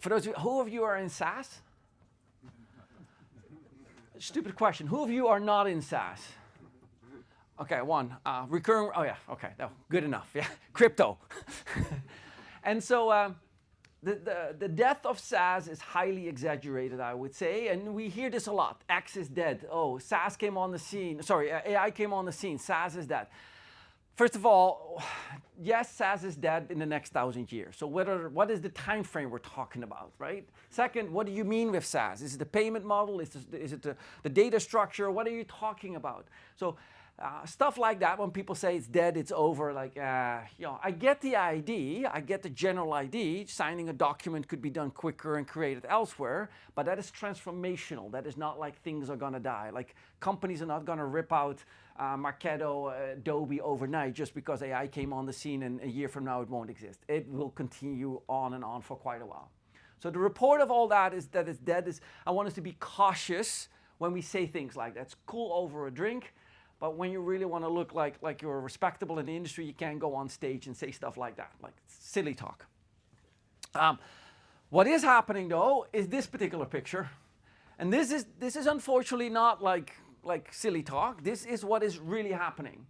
For those who of you are in SaaS? Stupid question. Who of you are not in SaaS? Okay, one. Recurring, oh yeah, okay, no, good enough, yeah. Crypto. And so the death of SaaS is highly exaggerated, I would say, and we hear this a lot. X is dead. Oh, SaaS came on the scene. Sorry, AI came on the scene. SaaS is dead. First of all, yes, SaaS is dead in the next 1,000 years. So what is the time frame we're talking about, right? Second, what do you mean with SaaS? Is it the payment model? Is it the data structure? What are you talking about? So stuff like that, when people say it's dead, it's over, like, I get the idea, I get the general idea. Signing a document could be done quicker and created elsewhere, but that is transformational. That is not like things are gonna die. Like companies are not gonna rip out Marketo, Adobe overnight just because AI came on the scene and a year from now it won't exist. It will continue on and on for quite a while. So the report of all that is that it's dead. I want us to be cautious when we say things like that. It's cool over a drink, but when you really want to look like you're respectable in the industry, you can't go on stage and say stuff like that, like silly talk. What is happening though is this particular picture, and this is unfortunately not like silly talk. This is what is really happening.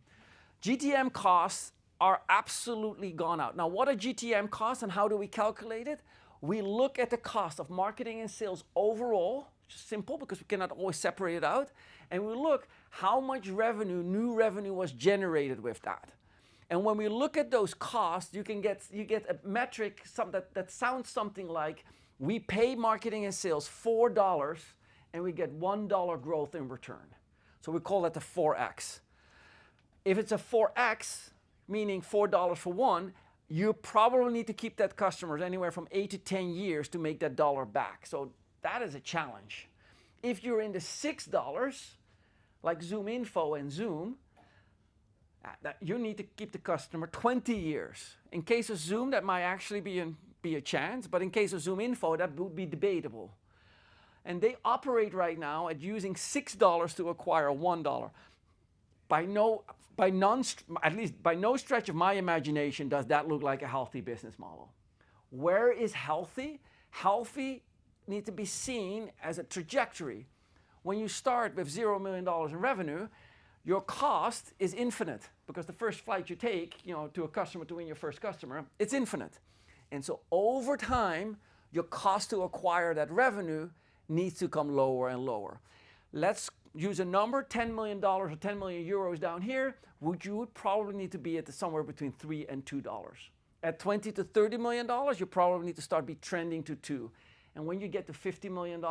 GTM costs are absolutely gone out. Now, what are GTM costs and how do we calculate it? We look at the cost of marketing and sales overall, which is simple because we cannot always separate it out, and we look how much revenue, new revenue was generated with that. And when we look at those costs, you get a metric that sounds something like we pay marketing and sales $4 and we get $1 growth in return. So we call that the 4x. If it's a 4x, meaning $4 for one, you probably need to keep that customer anywhere from 8 to 10 years to make that dollar back. So that is a challenge. If you're in the $6, like Zoom Info and Zoom, you need to keep the customer 20 years. In case of Zoom, that might actually be a chance, but in case of Zoom Info, that would be debatable. And they operate right now at using $6 to acquire $1. At least by no stretch of my imagination does that look like a healthy business model. Where is healthy? Healthy needs to be seen as a trajectory. When you start with $0 million in revenue, your cost is infinite because the first flight you take, to a customer to win your first customer, it's infinite. And so over time, your cost to acquire that revenue needs to come lower and lower. Let's use a number, $10 million or 10 million euros down here. You would probably need to be at somewhere between $3 and $2. At $20 to $30 million, you probably need to start be trending to $2. And when you get to $50 million,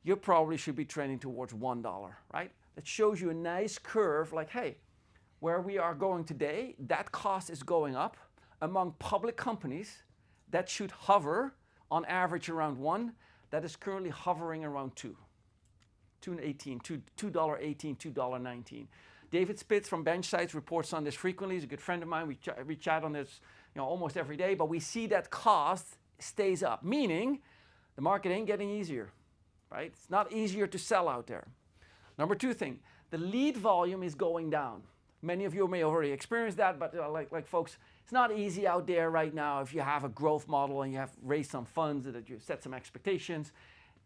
you probably should be trending towards $1, right? That shows you a nice curve like, hey, where we are going today, that cost is going up. Among public companies, that should hover on average around 1. That is currently hovering around $2.18, $2.19. David Spitz from Benchsites reports on this frequently. He's a good friend of mine. We chat on this almost every day, but we see that cost stays up, meaning the market ain't getting easier, right? It's not easier to sell out there. Number two thing, the lead volume is going down. Many of you may already experience that, but like folks, it's not easy out there right now if you have a growth model and you have raised some funds, that you set some expectations.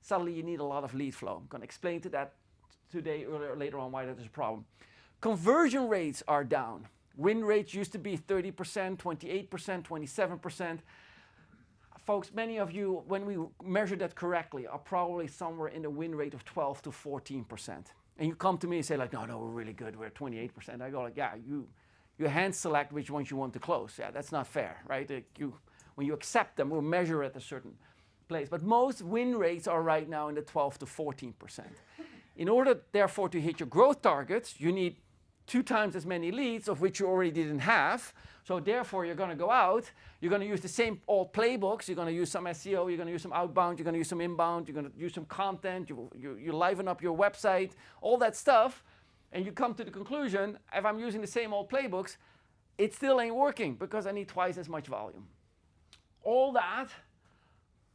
Suddenly you need a lot of lead flow. I'm going to explain to that today or later on why that is a problem. Conversion rates are down. Win rates used to be 30%, 28%, 27%. Folks, many of you, when we measure that correctly, are probably somewhere in the win rate of 12 to 14%. And you come to me and say like, no, we're really good. We're 28%. I go like, yeah, you hand select which ones you want to close. Yeah, that's not fair, right? When you accept them, we'll measure at a certain place. But most win rates are right now in the 12 to 14%. In order, therefore, to hit your growth targets, you need 2 times as many leads, of which you already didn't have. So therefore, you're going to go out. You're going to use the same old playbooks. You're going to use some SEO. You're going to use some outbound. You're going to use some inbound. You're going to use some content. You liven up your website, all that stuff. And you come to the conclusion, if I'm using the same old playbooks, it still ain't working because I need twice as much volume. All that,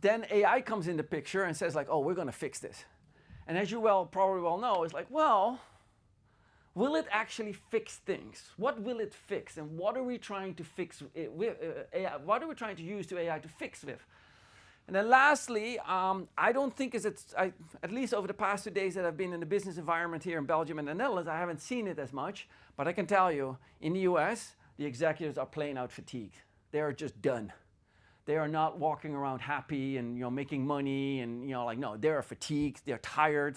then AI comes in the picture and says like, oh, we're going to fix this. And as you probably well know, it's like, well, will it actually fix things? What will it fix? And what are we trying to fix with AI? What are we trying to use AI to fix with? And then lastly, I don't think at least over the past 2 days that I've been in the business environment here in Belgium and the Netherlands, I haven't seen it as much, but I can tell you, in the US, the executives are plain out fatigued. They are just done. They are not walking around happy and making money and no, they are fatigued, they're tired.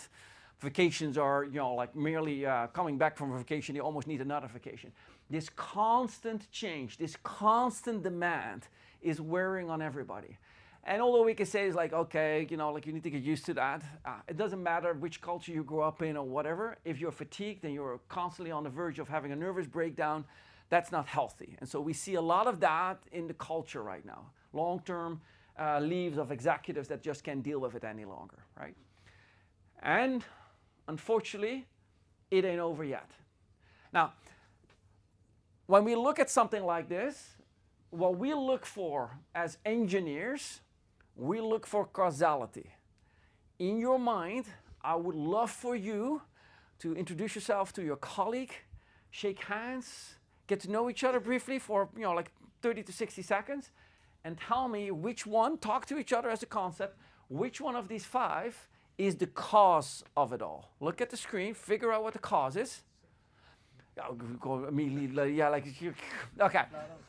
Vacations are like merely coming back from a vacation, they almost need another vacation. This constant change, this constant demand is wearing on everybody. And although we can say it's like, okay, like you need to get used to that, it doesn't matter which culture you grew up in or whatever. If you're fatigued and you're constantly on the verge of having a nervous breakdown, that's not healthy. And so we see a lot of that in the culture right now. Long-term leaves of executives that just can't deal with it any longer, right? And unfortunately, it ain't over yet. Now, when we look at something like this, what we look for as engineers, we look for causality. In your mind, I would love for you to introduce yourself to your colleague, shake hands, get to know each other briefly for like 30 to 60 seconds, and tell me which one, talk to each other as a concept, which one of these 5 is the cause of it all. Look at the screen, figure out what the cause is. Go immediately, yeah, like, okay.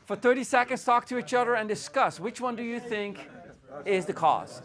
For 30 seconds, talk to each other and discuss which one do you think is the cause.